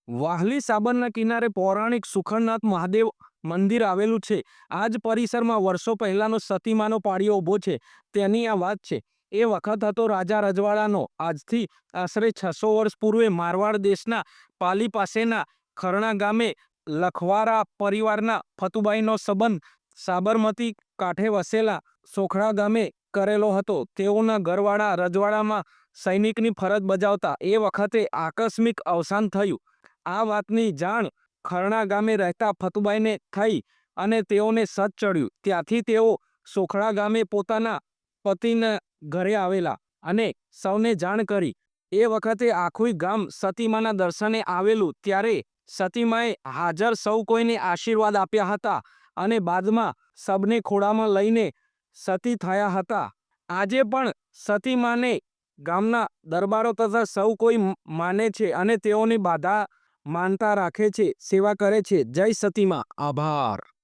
વાહલી સાબરના કિનારે પૌરાણિક સુખડનાથ મહાદેવ મંદિર આવેલું છે. આ જ પરિસરમાં વર્ષો પહેલાનો સતીમાનો પાળિયો ઊભો છે. તેની આ વાત છે. એ વખત હતો રાજા રજવાડાનો. આજથી આશરે 600 વર્ષ પૂર્વે મારવાડ દેશના પાલી પાસેના ખરણા ગામે લખવારા પરિવારના ફતુબાઈનો સંબંધ સાબરમતી કાંઠે વસેલા સોખડા ગામે કરેલો હતો. તેઓના ઘરવાળા રજવાડામાં સૈનિકની ફરજ બજાવતા. એ વખતે આકસ્મિક અવસાન થયું. આ વાતની જાણ ખરણા ગામે રહેતા ફતુબાઈને થઈ અને તેઓને સત ચડ્યું. ત્યાંથી તેઓ સોખડા ગામે પોતાના પતિના ઘરે આવેલા અને સૌને જાણ કરી. એ વખતે આખું ગામ સતીમાના દર્શને આવેલું. ત્યારે સતીમાએ હાજર સૌ કોઈને આશીર્વાદ આપ્યા હતા અને બાદમાં સબને ખોળામાં લઈને સતી થયા હતા. આજે પણ સતીમાને ગામના દરબારો તથા સૌ કોઈ માને છે અને તેઓની બાધા માનતા રાખે છે, સેવા કરે છે. જય સતીમાં. આભાર.